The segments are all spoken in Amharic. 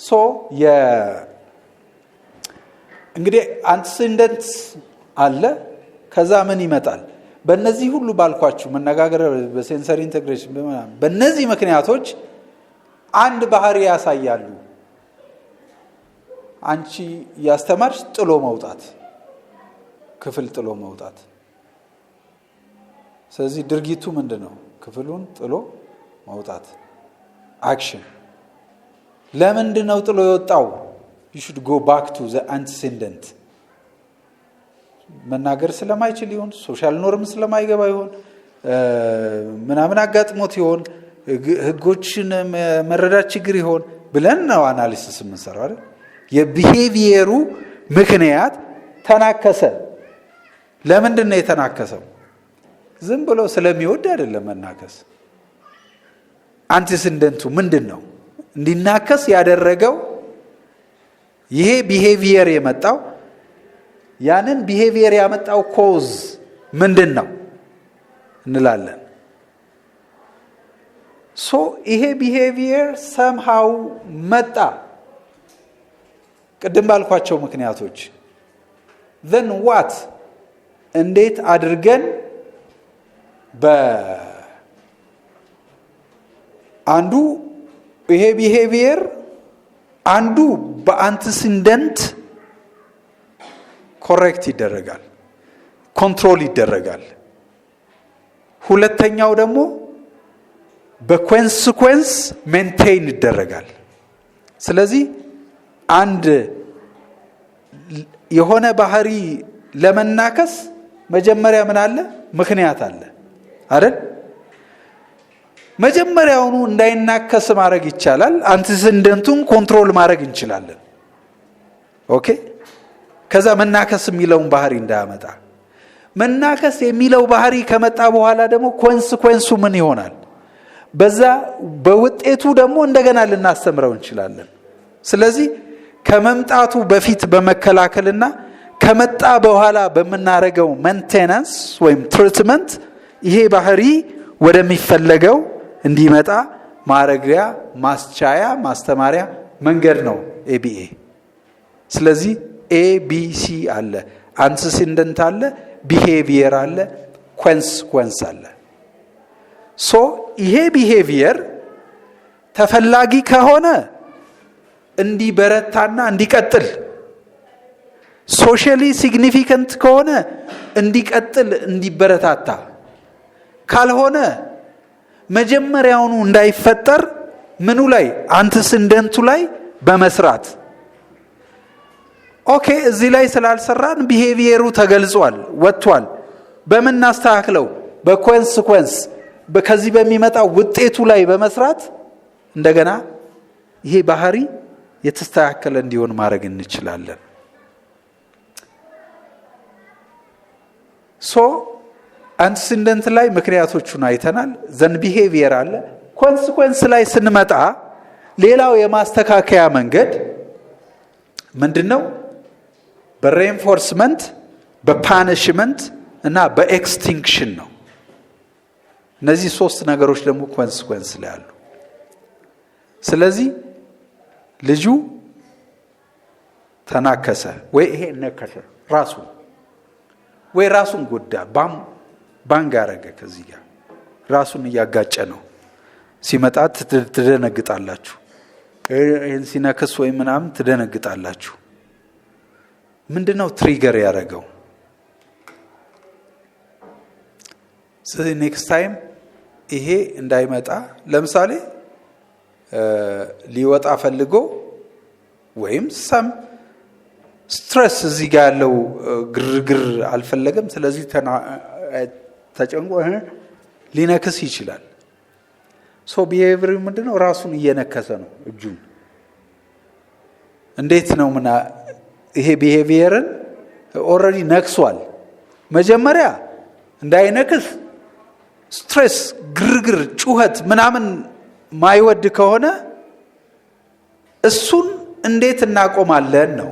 ሶ እንግዲህ አንቲሲደንት አለ ከዛ ምን ይመጣል በእነዚህ ሁሉ ባልኳችሁ መነጋገር በሴንሰሪ ኢንተግሬሽን በእነዚህ ምክንያቶች አንድ ባህሪ ያሳያሉ አንቺ ያስተማርሽ ጥሎ መውጣት ክፍል ጥሎ መውጣት ስለዚህ ድርጊቱ ምንድነው ክፍሉን ጥሎ መውጣት አክሽን ለምንድነው ጥሎ የወጣው you should go back to the antecedent መናገር ስለማይችል ይሆን ሶሻል ኖርም ስለማይገባ ይሆን ምናምን አጋጥሞት ይሆን ህጎችን መረዳት ችግር ይሆን ብለን ነው አናሊሲስ የምንሰራው አይደል የቢሄቪየሩ ምክንያት ተናከሰ ለምንድነው የተናከሰው ዝም ብሎ ስለሚወድ አይደለም መናከስ አንቲሲደንቱ ምንድነው እንዲናከስ ያደረገው ይሄ ቢሄቪየር የመጣው ያንን ቢሄቪየር ያመጣው ኮዝ ምንድነው እንላለን ሶ ይሄ ቢሄቪየር somehow መጣ ቅድም ባልኳቸው ምክንያቶች then what እንዴት አድርገን አንዱ ይሄ ቢሄቪየር አንዱ በአንቲሲደንት ኮሬክት ይደረጋል ኮንትሮል ይደረጋል ሁለተኛው ደግሞ በኮንሲኩዌንስ ሜንቴን ይደረጋል ስለዚህ አንድ የሆነ ባህሪ ለመናከስ መጀመሪያ ምን አለ ምክንያት አለ አይደል መጀመሪያውኑ እንዳይናከስ ማድረግ ይቻላል አንቲሲደንቱን ኮንትሮል ማድረግ እንችላለን ኦኬ ከዛ መናከስ የሚለውን ባህሪ እንዳያመጣ መናከስ የሚለው ባህሪ ከመጣ በኋላ ደግሞ ኮንሲኩዌንሱ ምን ይሆናል በዛ በውጤቱ ደግሞ እንደገና ልናስተምረው እንችላለን ስለዚህ ከመምጣቱ በፊት በመከላከልና ከመጣ በኋላ በመናረገው ሜንቴናንስ ወይም ትሪትመንት ይሄ ባህሪ ወደሚፈለገው እንዲመጣ ማረግያ ማስቻያ ማስተማሪያ መንገድ ነው ኤቢኤ ስለዚህ ኤቢሲ አለ አንቲሲደንት አለ ቢሄቪየር አለ ኮንሲኩዌንስ አለ ሶ ይሄ ቢሄቪየር ተፈላጊ ከሆነ እንዲበረታና እንዲቀጥል ሶሻሊ ሲግኒፊካንት ከሆነ እንዲቀጥል እንዲበረታታ ካልሆነ መጀመሪያውኑ እንዳይፈጠር ምኑ ላይ አንቲሲደንቱ ላይ በመስራት ኦኬ እዚህ ላይ ስላልሰራን ቢሄቪየሩ ተገልጿል ወጥቷል በምን እናስተካክለው በኮንሲኩዌንስ ከዚህ በሚመጣው ውጤቱ ላይ በመስራት እንደገና ይሄ ባህሪ የተስተካከለ እንዲሆን ማድረግ እንችላለን ሶ አንቲሲደንት ላይ ምክንያቶቹን አይተናል ዘን ቢሄቪየር አለ ኮንሲኩዌንስ ላይ ስንመጣ ሌላው የማስተካከያ መንገድ ምንድነው በሬንፎርስመንት በፓኒሽመንት እና በኤክስቲንክሽን ነው እነዚህ ሶስት ነገሮች ደግሞ ኮንሲኩዌንስ ላይ አሉ ስለዚህ ልጁ ተናከሰ ወይ ይሄ ነከሰ ራሱ ወይ ራሱን ጎዳ ባንግ አረገ ከዚህ ጋር ራሱን ያጋጨ ነው ሲመጣ ትደነግጣላችሁ ይሄን ሲነከስ ወይ ምናምን ትደነግጣላችሁ ምንድነው ትሪገር ያደረገው ስለዚህ ኔክስት ታይም ይሄ እንዳይመጣ ለምሳሌ ሊወጣ ፈልጎ ወይም ሰም ስትረስ እዚህ ጋር ያለው ግርግር አልፈለገም ስለዚህ ተጨንቆ ሊነክስ ይችላል ሶ ቢሄቪየር ምንድነው ራሱን እየነከሰ ነው እጁን እንዴት ነው ይሄ ቢሄቪየርን ኦሬዲ ነክሷል መጀመሪያ እንዳይነክስ ስትሬስ ግርግር ጩኸት ምናምን ማይወድ ከሆነ እሱን እንዴት እናቆማለን ነው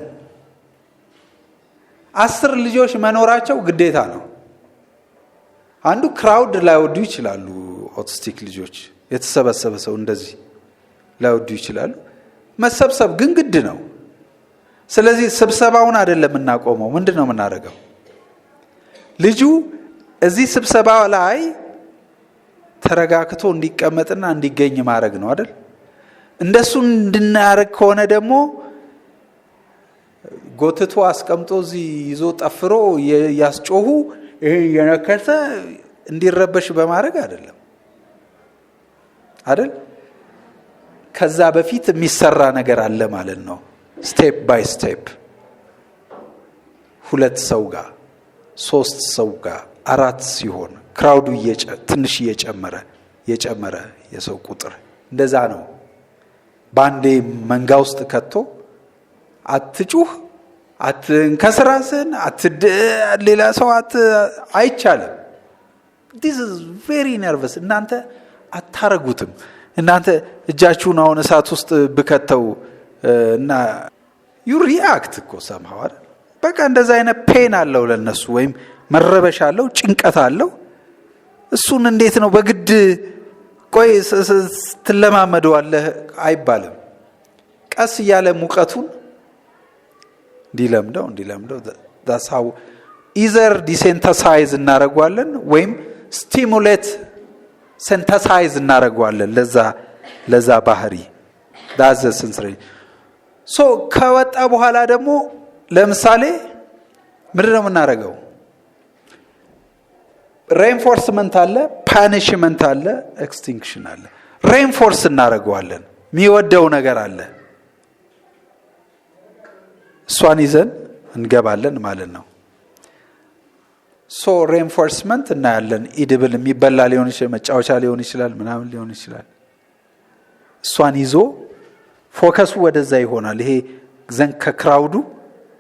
10 ልጆች መኖራቸው ግዴታ ነው አንዱ ክራውድ ላይወዱ ይችላሉ ኦቲስቲክ ልጆች የተሰበሰበ ሰው እንደዚህ ላይወዱ ይችላሉ መሰብሰብ ግን ግድ ነው። ስለዚህ ስብሰባውን አይደለም እናቆመው። ምንድነው የምናደርገው? ልጁ እዚህ ስብሰባ ላይ ተረጋግቶ እንዲቀመጥና እንዲገኝ ማድረግ ነው አይደል? እንደሱ እንድናረግ ከሆነ ደግሞ ጎትቶ አስቀምጦ እዚህ ይዞ ጠፍሮ ያስጮሁ ይሄ የነከሰ እንዲረበሽ በማድረግ አይደለም አይደል? ከዛ በፊት የሚሰራ ነገር አለ ማለት ነው። ስቴፕ ባይ ስቴፕ 2 ሰው ጋር 3 ሰው ጋር 4 ሲሆን ክራውዱ ትንሽ እየጨመረ የሰው ቁጥር እንደዛ ነው። ባንዴ መንጋ ውስጥ ከቶ አትጩህ አትንከስራስን ሌላ ሰው አይቻልም። this is very nervous። እናንተ አታረጉትም። እናንተ እጃችሁን አሁን እሳት ውስጥ ብከተው እና you react እኮ somehow በቃ እንደዛ አይነት ፔን አለው ለነሱ ወይም መረበሽ አለው ጭንቀት አለው። እሱን እንዴት ነው በግድ ቆይ ትለማመደዋለህ አይባልም። ቀስ እያለ ሙቀቱን እንዲለምደው that's how either desensitize እናረጋለን ወይም stimulate synthesize እናረጋለን ለዛ ባህሪ that's the sensory። so ከወጣ በኋላ ደግሞ ለምሳሌ ምንድነው የምናረጋው? ሬንፎርስመንት አለ፣ ፓኒሽመንት አለ፣ ኤክስቲንክሽን አለ። ሬንፎርስ እናረጋለን። የሚወደው ነገር አለ፣ እሷን ይዘን እንገባለን ማለት ነው። ሶ ሬንፎርስመንት እናያለን። ኢድብል የሚበላ ሊሆን ይችላል፣ መጫወቻ ሊሆን ይችላል፣ ምናምን ሊሆን ይችላል። እሷን ይዞ ፎከሱ ወደዛ ይሆናል። ይሄ ዘን ከክራውዱ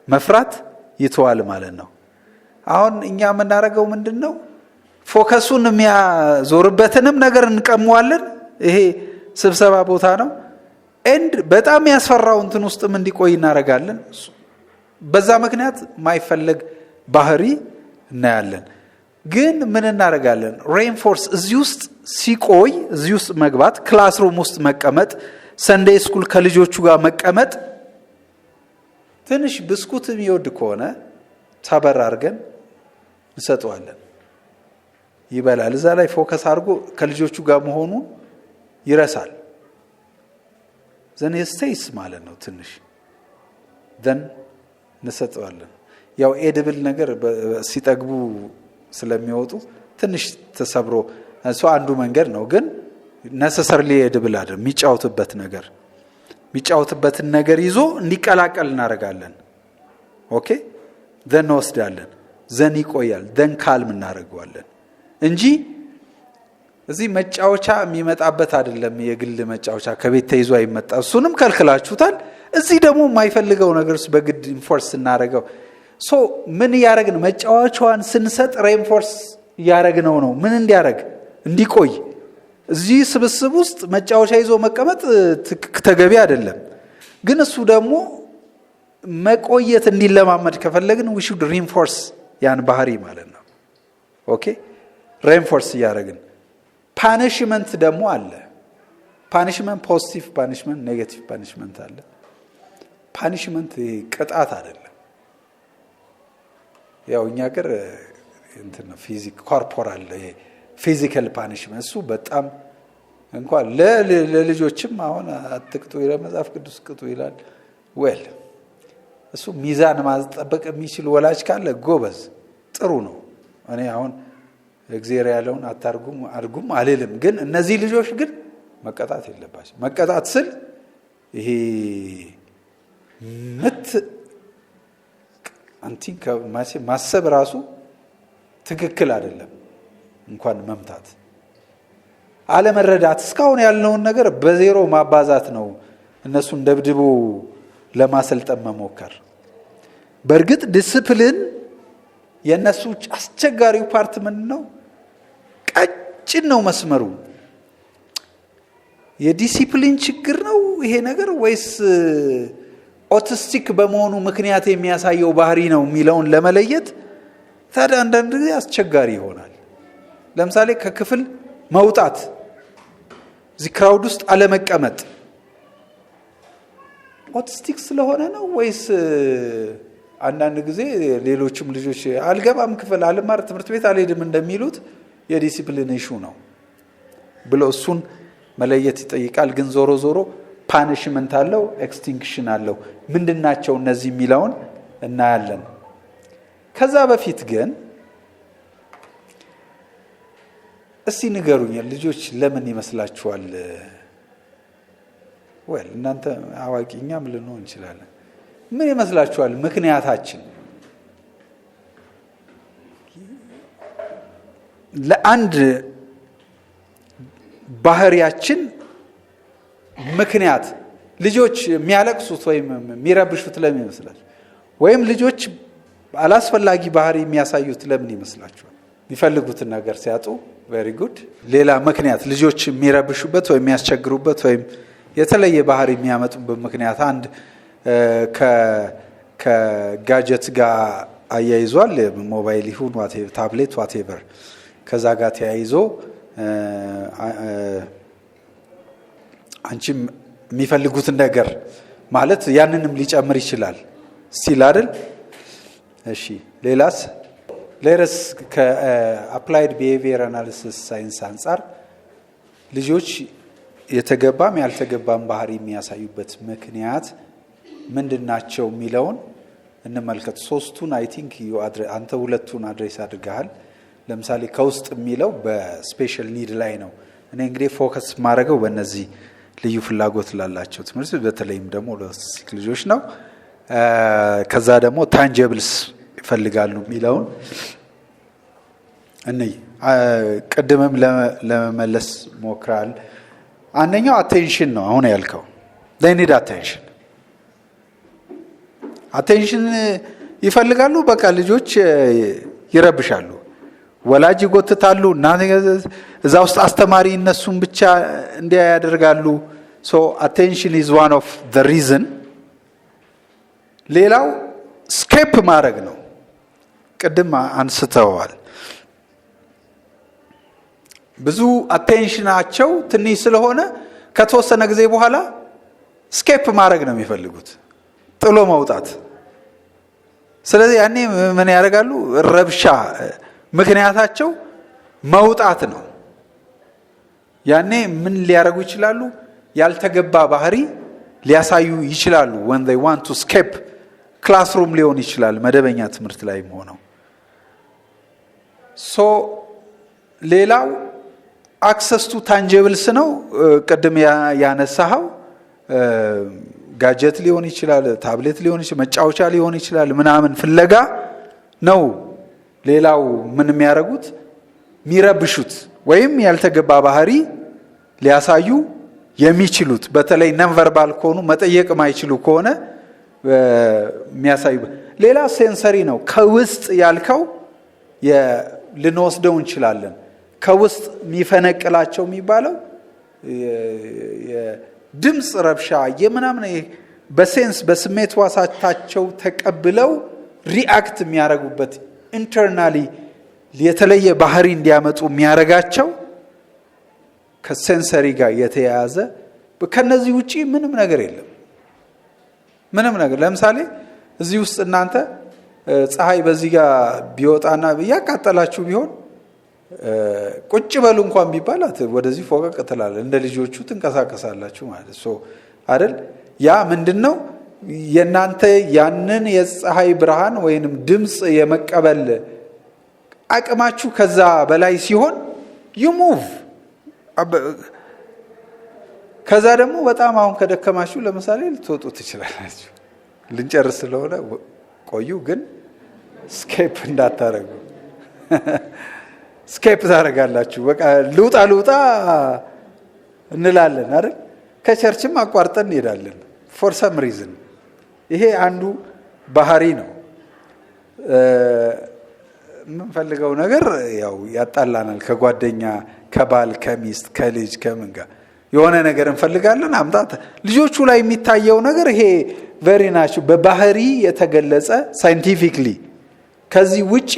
መፍራት ይተዋል ማለት ነው። አሁን እኛ የምናረገው ምንድነው? ፎከሱን የሚያዞርበትንም ነገር እንቀመዋለን። ይሄ ስብሰባ ቦታ ነው። ኤንድ በጣም ያስፈራው እንትን ውስጥም እንዲቆይ እናረጋለን። በዛ ምክንያት ማይፈለግ ባህሪ እናያለን። ግን ምን እናረጋለን? ሬንፎርስ እዚህ ውስጥ ሲቆይ እዚህ ውስጥ መግባት፣ ክላስሩም ውስጥ መቀመጥ፣ ሰንዴይ ስኩል ከልጆቹ ጋር መቀመጥ። ትንሽ ብስኩት የሚወድ ከሆነ ታበር አድርገን እንሰጠዋለን፣ ይበላል። እዛ ላይ ፎከስ አድርጎ ከልጆቹ ጋር መሆኑን ይረሳል። ዘን ስቴይስ ማለት ነው። ትንሽ ዘን እንሰጠዋለን። ያው ኤድብል ነገር ሲጠግቡ ስለሚወጡ ትንሽ ተሰብሮ እሱ አንዱ መንገድ ነው። ግን ነሰሰርሊ ኤድብል አይደለም። የሚጫወትበትን ነገር ይዞ እንዲቀላቀል እናደርጋለን። ኦኬ ዘን ወስዳለን፣ ዘን ይቆያል፣ ዘን ካልም እናደርገዋለን እንጂ እዚህ መጫወቻ የሚመጣበት አይደለም። የግል መጫወቻ ከቤት ተይዞ አይመጣ። እሱንም ከልክላችሁታል። እዚህ ደግሞ የማይፈልገው ነገርስ በግድ ኢንፎርስ እናደርገው። ሶ ምን ያረግን? መጫወቻዋን ስንሰጥ ሬንፎርስ ያረግነው ነው። ምን እንዲያረግ? እንዲቆይ። እዚህ ስብስብ ውስጥ መጫወቻ ይዞ መቀመጥ ተገቢ አይደለም። ግን እሱ ደግሞ መቆየት እንዲለማመድ ከፈለግን we should reinforce ያን ባህሪ ማለት ነው። ኦኬ ሬንፎርስ ያረግን። ፓኒሽመንት ደግሞ አለ። ፓኒሽመንት ፖዚቲቭ ፓኒሽመንት፣ ኔጌቲቭ ፓኒሽመንት አለ። ፓኒሽመንት ቅጣት አይደለም። ያው እኛ ጋር እንትን ነው ኮርፖራል ፊዚካል ፓኒሽመንት። እሱ በጣም እንኳን ለልጆችም አሁን አትቅጡ ይላል መጽሐፍ ቅዱስ፣ ቅጡ ይላል። ዌል እሱ ሚዛን ማስጠበቅ የሚችል ወላጅ ካለ ጎበዝ ጥሩ ነው። እኔ አሁን እግዚአብሔር ያለውን አድርጉም አልልም። ግን እነዚህ ልጆች ግን መቀጣት የለባቸው። መቀጣት ስል ይሄ ማሰብ ራሱ ትክክል አይደለም። እንኳን መምታት አለመረዳት እስካሁን ያልነውን ነገር በዜሮ ማባዛት ነው። እነሱን ደብድቦ ለማሰልጠን መሞከር። በእርግጥ ዲሲፕሊን የነሱ አስቸጋሪው ፓርት ምን ነው? ቀጭን ነው መስመሩ። የዲሲፕሊን ችግር ነው ይሄ ነገር ወይስ ኦቲስቲክ በመሆኑ ምክንያት የሚያሳየው ባህሪ ነው የሚለውን ለመለየት ታዲያ አንዳንድ ጊዜ አስቸጋሪ ይሆናል። ለምሳሌ ከክፍል መውጣት፣ እዚህ ክራውድ ውስጥ አለመቀመጥ፣ ኦቲስቲክ ስለሆነ ነው ወይስ አንዳንድ ጊዜ ሌሎችም ልጆች አልገባም ክፍል አልማር ትምህርት ቤት አልሄድም እንደሚሉት የዲሲፕሊን ኢሹ ነው ብሎ እሱን መለየት ይጠይቃል። ግን ዞሮ ዞሮ ፓኒሽመንት አለው፣ ኤክስቲንክሽን አለው። ምንድናቸው እነዚህ የሚለውን እናያለን። ከዛ በፊት ግን እስቲ ንገሩኝ ልጆች ለምን ይመስላችኋል? ወል እናንተ አዋቂኛም ልንሆን እንችላለን። ምን ይመስላችኋል ምክንያታችን? ለአንድ ባህሪያችን ምክንያት ልጆች የሚያለቅሱት ወይም የሚረብሹት ለምን ይመስላል? ወይም ልጆች አላስፈላጊ ባህሪ የሚያሳዩት ለምን ይመስላችኋል? የሚፈልጉትን ነገር ሲያጡ very good ሌላ ምክንያት ልጆች የሚረብሹበት ወይም የሚያስቸግሩበት ወይም የተለየ ባህሪ የሚያመጡበት ምክንያት አንድ ከጋጀት ጋር አያይዟል። ሞባይል ይሁን ታብሌት ዋቴቨር ከዛ ጋር ተያይዞ አንቺም የሚፈልጉትን ነገር ማለት ያንንም ሊጨምር ይችላል ሲል አይደል? እሺ ሌላስ? ሌላስ ከአፕላይድ ቢሄቪየር አናሊሲስ ሳይንስ አንፃር ልጆች የተገባም ያልተገባም ባህሪ የሚያሳዩበት ምክንያት ምንድናቸው የሚለውን እንመልከት። ሶስቱን አይ ቲንክ አንተ ሁለቱን አድሬስ አድርገሃል። ለምሳሌ ከውስጥ የሚለው በስፔሻል ኒድ ላይ ነው። እኔ እንግዲህ ፎከስ ማድረገው በእነዚህ ልዩ ፍላጎት ላላቸው ትምህርት በተለይም ደግሞ ለኦቲስቲክ ልጆች ነው። ከዛ ደግሞ ታንጀብልስ ይፈልጋሉ የሚለውን እንይ። ቅድምም ለመመለስ ሞክራል። አንደኛው አቴንሽን ነው። አሁን ያልከው they need attention ይፈልጋሉ። በቃ ልጆች ይረብሻሉ፣ ወላጅ ይጎትታሉ እና እዛ ውስጥ አስተማሪ እነሱን ብቻ እንዲያ ያደርጋሉ። so attention is one of the reason። ሌላው ስኬፕ ማድረግ ነው። ቅድም አንስተዋል። ብዙ አቴንሽናቸው ትንሽ ስለሆነ ከተወሰነ ጊዜ በኋላ ስኬፕ ማድረግ ነው የሚፈልጉት፣ ጥሎ መውጣት። ስለዚህ ያኔ ምን ያደርጋሉ? ረብሻ ምክንያታቸው መውጣት ነው። ያኔ ምን ሊያደርጉ ይችላሉ? ያልተገባ ባህሪ ሊያሳዩ ይችላሉ። when they want to escape ክላስሩም ሊሆን ይችላል፣ መደበኛ ትምህርት ላይም ሆነው። ሶ ሌላው አክሰስ ቱ ታንጀብልስ ነው። ቅድም ያነሳው ጋጀት ሊሆን ይችላል፣ ታብሌት ሊሆን ይችላል፣ መጫወቻ ሊሆን ይችላል፣ ምናምን ፍለጋ ነው። ሌላው ምን የሚያደርጉት? የሚረብሹት ወይም ያልተገባ ባህሪ ሊያሳዩ የሚችሉት በተለይ ነን ቨርባል ከሆኑ መጠየቅ ማይችሉ ከሆነ የሚያሳዩ። ሌላ ሴንሰሪ ነው። ከውስጥ ያልከው ልንወስደው እንችላለን። ከውስጥ የሚፈነቅላቸው የሚባለው የድምፅ ረብሻ የምናምን በሴንስ በስሜት ዋሳታቸው ተቀብለው ሪአክት የሚያደርጉበት ኢንተርናሊ የተለየ ባህሪ እንዲያመጡ የሚያደርጋቸው ከሴንሰሪ ጋር የተያያዘ። ከነዚህ ውጪ ምንም ነገር የለም። ምንም ነገር ለምሳሌ እዚህ ውስጥ እናንተ ፀሐይ በዚህ ጋር ቢወጣና ያቃጠላችሁ ቢሆን ቁጭ በሉ እንኳን ቢባላት ወደዚህ ፎቀቅ ትላለ፣ እንደ ልጆቹ ትንቀሳቀሳላችሁ ማለት ሶ አይደል? ያ ምንድነው? የናንተ ያንን የፀሐይ ብርሃን ወይንም ድምጽ የመቀበል አቅማችሁ ከዛ በላይ ሲሆን you move። ከዛ ደግሞ በጣም አሁን ከደከማችሁ ለምሳሌ ልትወጡ ትችላላችሁ። ልንጨርስ ስለሆነ ቆዩ፣ ግን ስኬፕ እንዳታረጉ። ስኬፕ ታረጋላችሁ። በቃ ልውጣ እንላለን አይደል? ከቸርችም አቋርጠን እንሄዳለን for some reason። ይሄ አንዱ ባህሪ ነው። የምንፈልገው ነገር ያው ያጣላናል። ከጓደኛ፣ ከባል፣ ከሚስት፣ ከልጅ ከምን ጋር የሆነ ነገር እንፈልጋለን አምጣት። ልጆቹ ላይ የሚታየው ነገር ይሄ ቨሪ ናቸው በባህሪ የተገለጸ ሳይንቲፊክሊ። ከዚህ ውጪ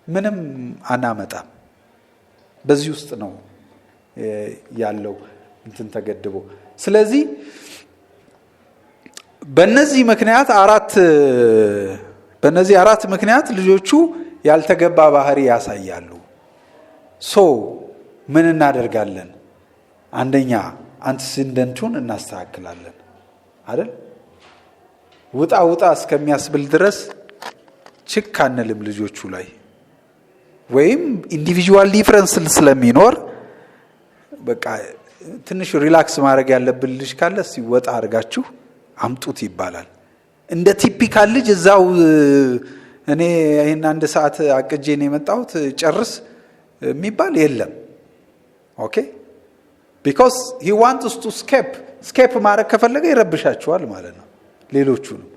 ምንም አናመጣም። በዚህ ውስጥ ነው ያለው እንትን ተገድቦ። ስለዚህ በእነዚህ አራት ምክንያት ልጆቹ ያልተገባ ባህሪ ያሳያሉ። ሶ ምን እናደርጋለን? አንደኛ አንቲሲደንቱን እናስተካክላለን አይደል? ውጣ ውጣ እስከሚያስብል ድረስ ችክ አንልም ልጆቹ ላይ። ወይም ኢንዲቪጁዋል ዲፈረንስ ስለሚኖር በቃ ትንሽ ሪላክስ ማድረግ ያለብን ልጅ ካለ ሲወጣ አድርጋችሁ አምጡት ይባላል። እንደ ቲፒካል ልጅ እዛው እኔ ይሄን 1 ሰዓት አቅጄ ነው የመጣሁት ጨርስ የሚባል የለም። ኦኬ ቢኮዝ he wants to escape ማድረግ ከፈለገ ይረብሻቸዋል ማለት ነው ሌሎቹንም።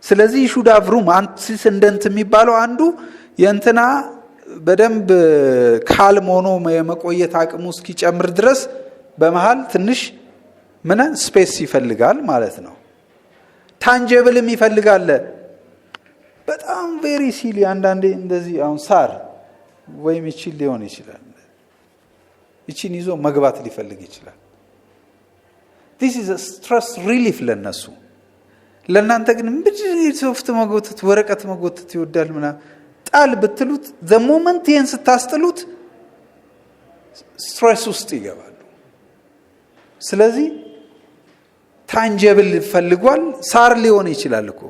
ስለዚህ should have room antecedent የሚባለው አንዱ የእንትና በደንብ ካልም ሆኖ የመቆየት አቅሙ እስኪጨምር ድረስ በመሃል ትንሽ ምን ስፔስ ይፈልጋል ማለት ነው። ታንጀብልም ይፈልጋል። በጣም ቬሪ ሲሊ አንዳንዴ እንደዚህ አሁን ሳር ወይም ይችል ሊሆን ይችላል ይቺን ይዞ መግባት ሊፈልግ ይችላል። this is a stress relief ለነሱ። ለናንተ ግን ሶፍት መጎተት ወረቀት መጎተት ይወዳል ምናምን ጣል ብትሉት the moment ይሄን ስታስጥሉት ስትሬስ ውስጥ ይገባሉ። ስለዚህ ታንጀብል ፈልጓል። ሳር ሊሆን ይችላል እኮ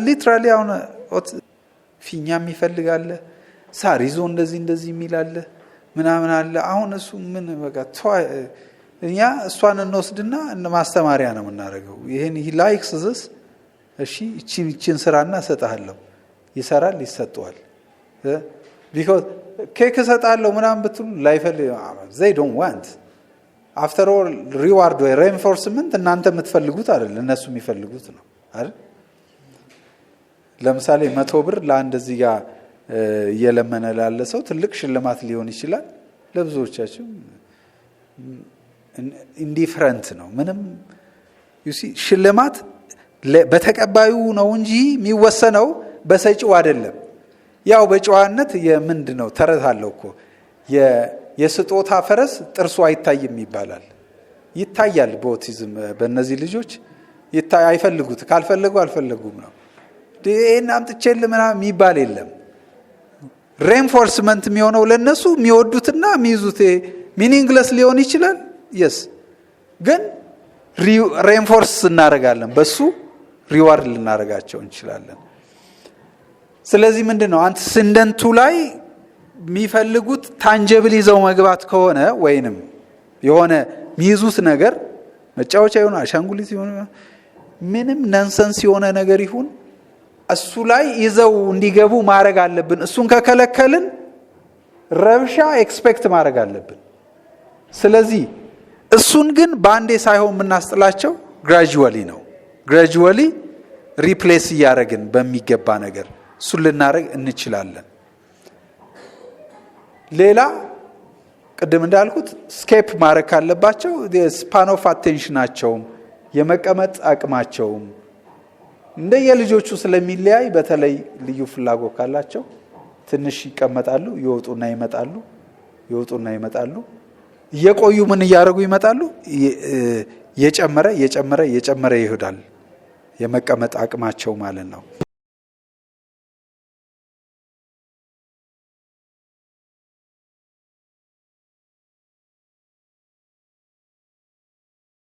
ሊትራሊ አሁን ፊኛም ይፈልጋል። ሳር ይዞ እንደዚህ የሚላል ምናምን አለ። አሁን እሱ ምን በቃ እኛ እሷን እንወስድና ማስተማሪያ ነው የምናደርገው። ይሄን he likes this እሺ እቺን ስራና ሰጣለሁ ይሰራል ይሰጣዋል። because ኬክ ሰጣለሁ ምናምን ብትሉ ላይፈልግ they don't want after all reward or reinforcement እናንተ የምትፈልጉት አይደል እነሱ የሚፈልጉት ነው አይደል። ለምሳሌ 100 ብር ለአንድ እዚህ ጋር እየለመነ ላለ ሰው ትልቅ ሽልማት ሊሆን ይችላል። ለብዙዎቻችሁ ኢንዲፈረንት ነው። ምንም you see ሽልማት በተቀባዩ ነው እንጂ የሚወሰነው በሰጪው አይደለም። ያው በጨዋነት የምንድነው ተረት አለው እኮ የስጦታ ፈረስ ጥርሱ አይታይም ይባላል። ይታያል በኦቲዝም በእነዚህ ልጆች አይፈልጉት ካልፈለጉ አልፈለጉም ነው። ይሄን አምጥቼል ምናምን የሚባል የለም። ሬንፎርስመንት የሚሆነው ለነሱ የሚወዱትና የሚይዙት ሚኒንግለስ ሊሆን ይችላል። yes ግን ሬንፎርስ እናደርጋለን በሱ ሪዋርድ ልናደርጋቸው እንችላለን። ስለዚህ ምንድነው አንቲሲደንቱ ላይ የሚፈልጉት ታንጀብል ይዘው መግባት ከሆነ ወይንም የሆነ የሚይዙት ነገር መጫወቻ ይሁን አሻንጉሊት ይሁን ምንም ነንሰንስ የሆነ ነገር ይሁን እሱ ላይ ይዘው እንዲገቡ ማድረግ አለብን። እሱን ከከለከልን ረብሻ ኤክስፔክት ማድረግ አለብን። ስለዚህ እሱን ግን ባንዴ ሳይሆን የምናስጥላቸው ግራጁዋሊ ነው። ግራጁዋሊ ሪፕሌስ እያደረግን በሚገባ ነገር እሱን ልናደርግ እንችላለን። ሌላ ቅድም እንዳልኩት ስኬፕ ማድረግ ካለባቸው ስፓን ኦፍ አቴንሽናቸውም የመቀመጥ አቅማቸውም እንደየልጆቹ ስለሚለያይ በተለይ ልዩ ፍላጎት ካላቸው ትንሽ ይቀመጣሉ፣ ይወጡና ይመጣሉ። እየቆዩ ምን እያደረጉ ይመጣሉ? የጨመረ ይሄዳል የመቀመጥ አቅማቸው ማለት ነው።